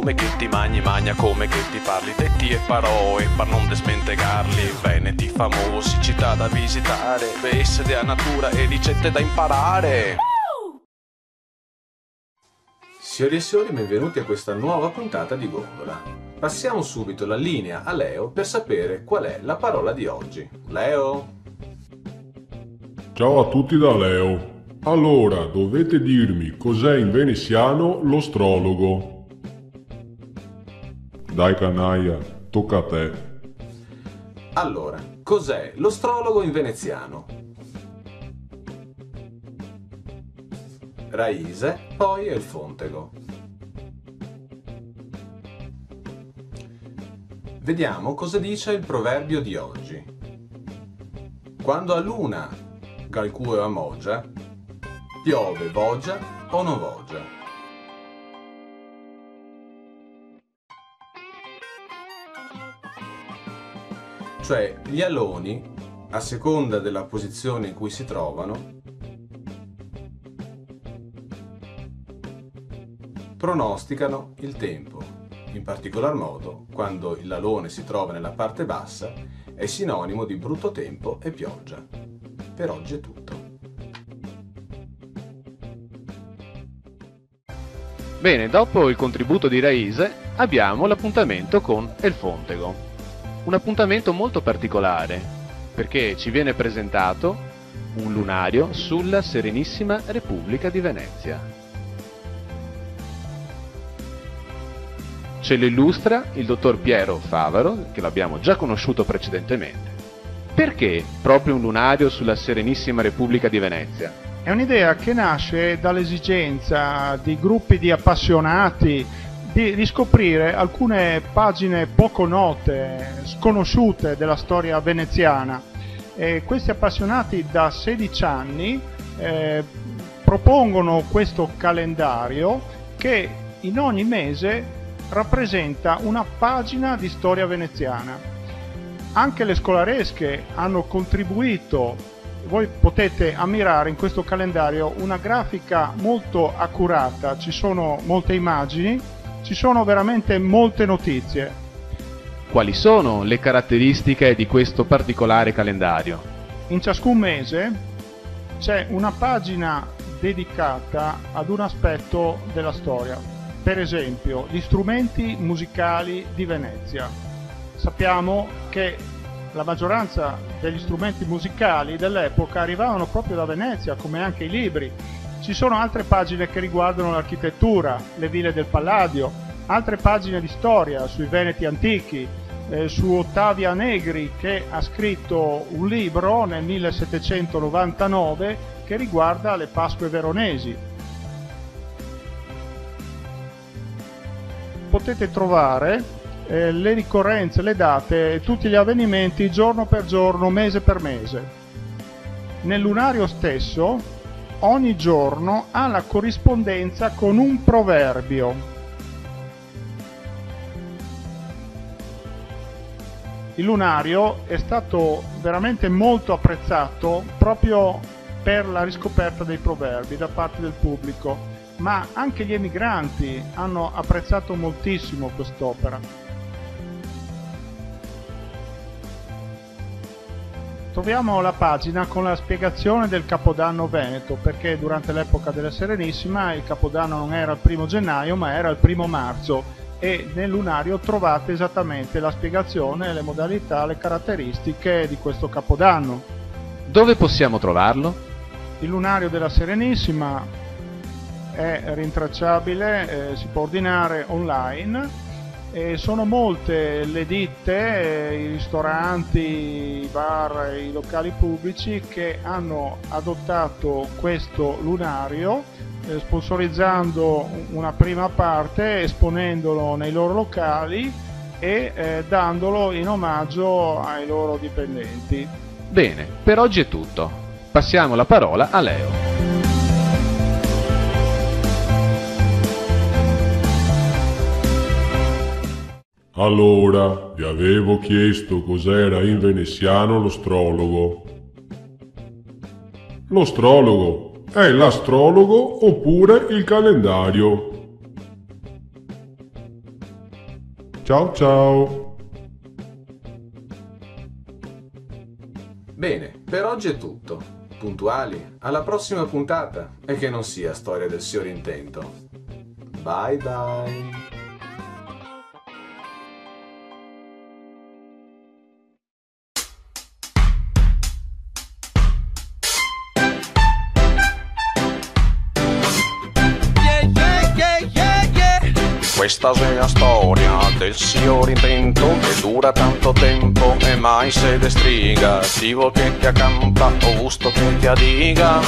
come che ti magna come che ti parli, detti e parole per non desmentegarli. Veneti famosi, città da visitare, bellezza della natura e ricette da imparare. Signori e signori, benvenuti a questa nuova puntata di Gondola. Passiamo subito la linea a Leo per sapere qual è la parola di oggi. Leo? Ciao a tutti da Leo. Allora, dovete dirmi cos'è in veneziano l'ostrologo. Dai canaglia, tocca a te. Allora, cos'è l'astrologo in veneziano? Raise, poi il fontego. Vediamo cosa dice il proverbio di oggi. Quando a luna qualcuno amoggia, piove, voggia o non voggia. Cioè, gli aloni, a seconda della posizione in cui si trovano, pronosticano il tempo. In particolar modo, quando l'alone si trova nella parte bassa, è sinonimo di brutto tempo e pioggia. Per oggi è tutto. Bene, dopo il contributo di Raise abbiamo l'appuntamento con El Fontego. Un appuntamento molto particolare, perché ci viene presentato un lunario sulla Serenissima Repubblica di Venezia. Ce lo illustra il dottor Piero Favaro, che l'abbiamo già conosciuto precedentemente. Perché proprio un lunario sulla Serenissima Repubblica di Venezia? È un'idea che nasce dall'esigenza di gruppi di appassionati di riscoprire alcune pagine poco note, sconosciute della storia veneziana. Questi appassionati da 16 anni propongono questo calendario che in ogni mese rappresenta una pagina di storia veneziana. Anche le scolaresche hanno contribuito. Voi potete ammirare in questo calendario una grafica molto accurata, ci sono molte immagini, ci sono veramente molte notizie. Quali sono le caratteristiche di questo particolare calendario? In ciascun mese c'è una pagina dedicata ad un aspetto della storia. Per esempio, gli strumenti musicali di Venezia. Sappiamo che la maggioranza degli strumenti musicali dell'epoca arrivavano proprio da Venezia, come anche i libri. Ci sono altre pagine che riguardano l'architettura, le ville del Palladio, altre pagine di storia sui Veneti antichi, su Ottavia Negri, che ha scritto un libro nel 1799 che riguarda le Pasque veronesi. Potete trovare le ricorrenze, le date, tutti gli avvenimenti giorno per giorno, mese per mese. Nel lunario stesso ogni giorno ha la corrispondenza con un proverbio. Il lunario è stato veramente molto apprezzato proprio per la riscoperta dei proverbi da parte del pubblico, ma anche gli emigranti hanno apprezzato moltissimo quest'opera. Troviamo la pagina con la spiegazione del Capodanno veneto, perché durante l'epoca della Serenissima il Capodanno non era il 1° gennaio ma era il 1° marzo e nel lunario trovate esattamente la spiegazione, le modalità, le caratteristiche di questo Capodanno. Dove possiamo trovarlo? Il lunario della Serenissima è rintracciabile, si può ordinare online. Sono molte le ditte, i ristoranti, i bar, i locali pubblici che hanno adottato questo lunario, sponsorizzando una prima parte, esponendolo nei loro locali e dandolo in omaggio ai loro dipendenti. Bene, per oggi è tutto. Passiamo la parola a Leo. Allora, vi avevo chiesto cos'era in veneziano l'astrologo. L'astrologo è l'astrologo oppure il calendario. Ciao ciao! Bene, per oggi è tutto. Puntuali, alla prossima puntata e che non sia storia del signor intento. Bye bye! Questa è la storia del signor intento che dura tanto tempo e mai se destriga. Divo che ti accanta o gusto che ti adiga.